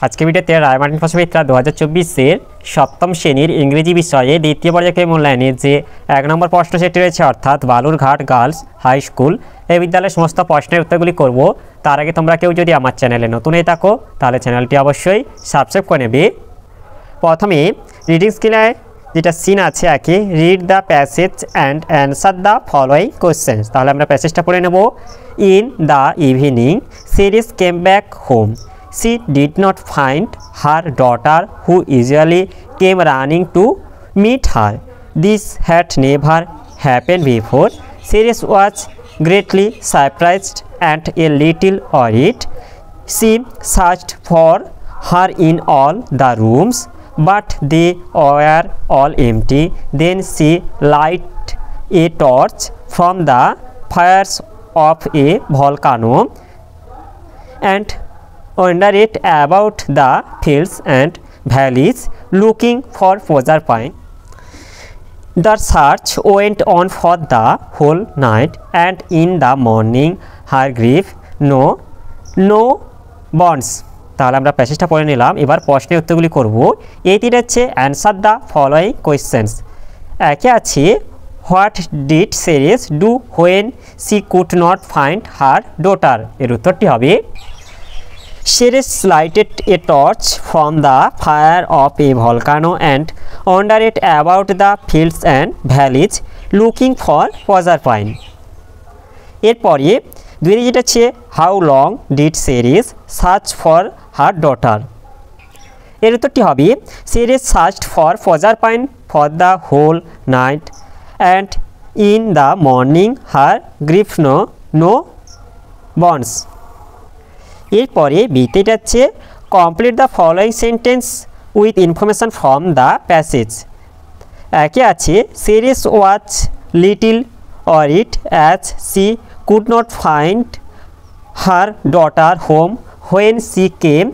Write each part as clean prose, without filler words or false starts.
আজকে ভিডিওতে রায়মার্টিন প্রশ্নবিদ্যা 2024-এর সপ্তম শ্রেণীর ইংরেজি বিষয়ে দ্বিতীয় পর্যায়ে মূল্যায়নের যে 1 নম্বর প্রশ্ন সেটি রয়েছে, অর্থাৎ বালুরঘাট গার্লস হাই স্কুল এই বিদ্যালয়ের সমস্ত প্রশ্নের উত্তরগুলি করব। তার আগে তোমরা কেউ যদি আমার চ্যানেলে নতুন হয়ে থাকো তাহলে চ্যানেলটি অবশ্যই সাবস্ক্রাইব করে নেবে। প্রথমে রিডিং স্কিলে যেটা সিন আছে একে, read the passage and answer the following questions. তাহলে আমরা প্যাসেজটা পড়ে নেব। In the evening series came back home. She did not find her daughter who usually came running to meet her. This had never happened before. Sirius was greatly surprised and a little worried. She searched for her in all the rooms, but they were all empty. Then she lighted a torch from the fires of a volcano and wandered about the fields and valleys looking for Proserpine. The search went on for the whole night, and in the morning her grief no bonds. তাহলে আমরা প্যাসেজটা পড়ে নিলাম। এবার প্রশ্নের উত্তরগুলি করব। এইটি হচ্ছে অ্যান্সার দ্য ফলোয়িং কোয়েশ্চেন্স। একে আছে, what did serious do when she could not find her daughter. এর উত্তরটি হবে, Sirius lighted a torch from the fire of a volcano and wandered about the fields and valleys looking for Proserpine. এরপরে দুই যেটা আছে, how long did Ceres search for her daughter. এর উত্তরটি হবে, Ceres searched for Proserpine for the whole night and in the morning her grief no bonds. এরপরে বিতে যাচ্ছে, complete the following sentence with information from the passage. একে আছে, Ceres was little worried as she could not find her daughter home when she came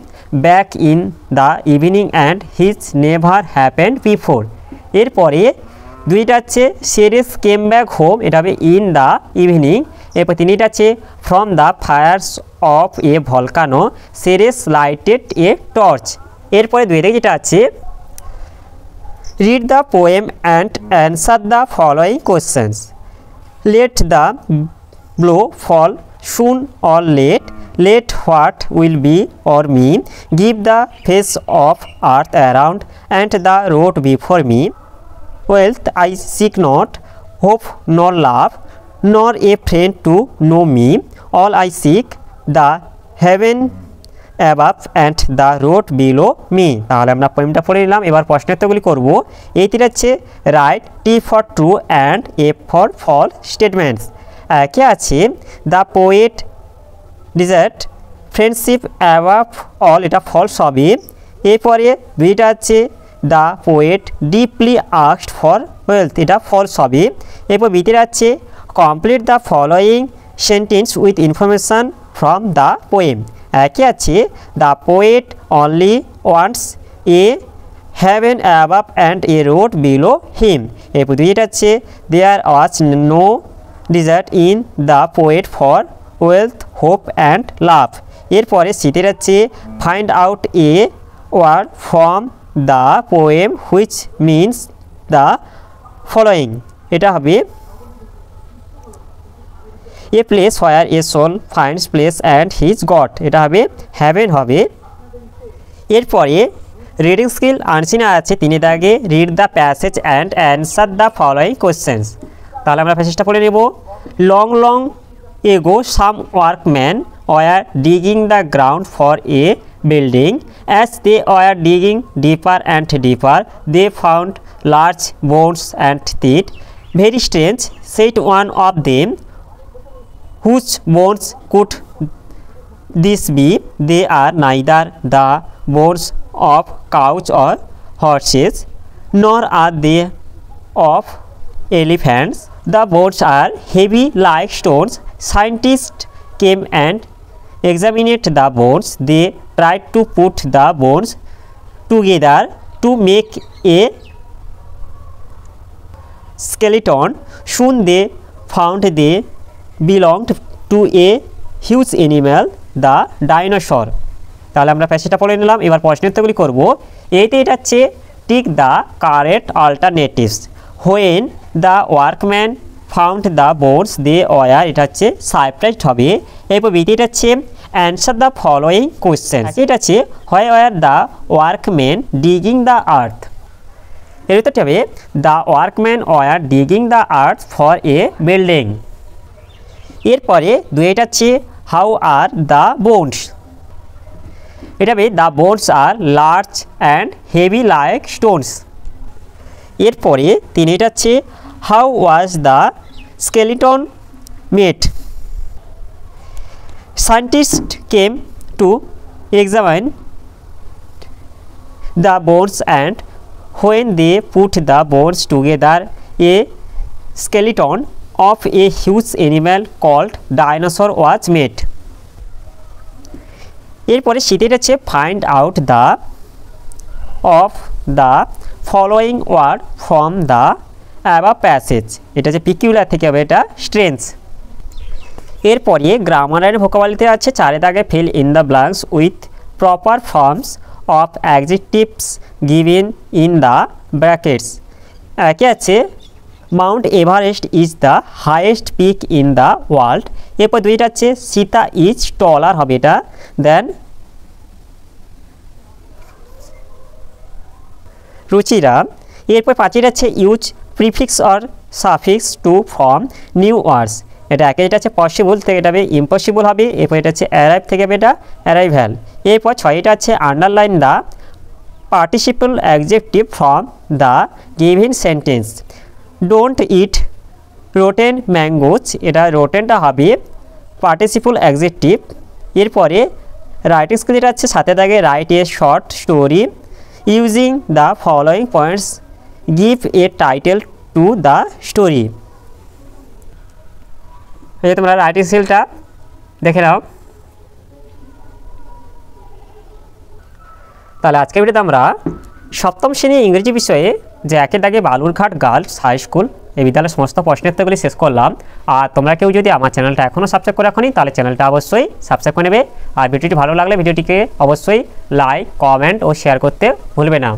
back in the evening and his never happened before. এরপরে দুইটা আছে, serious came back home, এটা হবে in the evening. এরপর তিনটা আছে, from the fires of a volcano Ceres lighted a torch. এরপরে দুইটা যেটা আছে, read the poem and answer the following questions. Let the blow fall soon or late what will be or me, give the face of earth around and the road before me. Wealth I seek not, hope nor love, nor a friend to know me. All I seek the heaven above and the road below me. তাহলে আমরা পোয়েমটা পড়ে নিলাম। এবার প্রশ্নোত্তরগুলি করব। এইটি হচ্ছে, right T for true and F for false statements. একে আছে, the poet desert friendship above all, এটা ফলস হবে। এরপরে দুইটা আছে, the poet deeply asked for wealth, এটা ফলস হবে। এরপর ভিতরে আছে, complete the following sentence with information from the poem. একে আছে, the poet only wants a heaven above and a road below him. এরপর দুইটা আছে, there was no desert in the poet for wealth hope and love. এরপরে সিটের আছে, find out a word from the poem which means the following, এটা হবে, a place where a soul finds place and his God, এটা হবে heaven হবে। এরপরে reading skill আনসিনা আছে তিনে দাগে, read the passage and answer the following questions. তাহলে আমরা প্যাসেজটা পড়ে নেব। Long long ago some workman were digging the ground for a building. As they were digging deeper and deeper, they found large bones and teeth. Very strange, said one of them. Whose bones could this be? They are neither the bones of cows or horses, nor are they of elephants. The bones are heavy like stones. Scientists came and examined the bones. They tried to put the bones together to make a skeleton. Soon they found they belonged to a huge animal, the dinosaur. তাহলে আমরা প্যাসেজটা পড়ে নিলাম। এবার প্রশ্নের উত্তরগুলি করব। এইতে এটা হচ্ছে tick the correct alternatives. When the workman found the bones they were, এটা হচ্ছে সারপ্রাইজড হবে। এরপর বিতে এটা হচ্ছে অ্যান্সার দ্য ফলোয়িং কোয়েশ্চেন। এটা হচ্ছে why were the workman digging the earth. এর উত্তরটি হবে the workman were digging the earth for a building. এরপরে এটা হচ্ছে হাউ আর দ্য বোনস। এটা হবে the bones are large and heavy like stones. এরপরে এটা হচ্ছে how was the skeleton made. Scientist came to examine the bones and when they put the bones together a skeleton of a huge animal called dinosaur was made. এরপরে শীতের হচ্ছে find out the of the following word from the above passage. এটা হচ্ছে peculiar থেকে হবে এটা strange. এরপরে গ্রামারের ভোকাবুলারিতে আছে চারে দাগে fill in the blanks with proper forms of adjectives given in the brackets. একে আছে Mount Everest is the highest peak in the world. এরপর দুইটা আছে সীতা ইজ টলার হবে এটা দেন রুচিরা। এরপর পাঁচের আছে use prefix or suffix to form new words. এটা এটা আছে পসিবল থেকে এটা হবে ইম্পসিবল হবে। এরপর এটা হচ্ছে অ্যারাইভ থেকে হবে এটা অ্যারাইভ্যাল। এরপর ছয়টা আছে underline the participle adjective from the given sentence. Don't it rotten mangoes, এটা রোটেনটা হবে পার্টিসিপল অ্যাডজেক্টিভ। এরপরে রাইটিং স্কিল যেটা আছে সাথে থাকে write a short story using the following points, give a title to the story. তোমরা রাইটিং স্কিলটা দেখে নাও। তাহলে আজকের ভিডিওতে আমরা সপ্তম শ্রেণী ইংরেজি বিষয়ে যে একের দাগে বালুরঘাট গার্লস হাই স্কুল এই বিদ্যালয়ের সমস্ত প্রশ্নের উত্তরগুলি শেষ করলাম। আর তোমরা কেউ যদি আমার চ্যানেলটা এখনও সাবস্ক্রাইব করে রাখোনি তাহলে চ্যানেলটা অবশ্যই সাবস্ক্রাইব করে নেবে। আর ভিডিওটি ভালো লাগলে ভিডিওটিকে অবশ্যই লাইক কমেন্ট ও শেয়ার করতে ভুলবে না।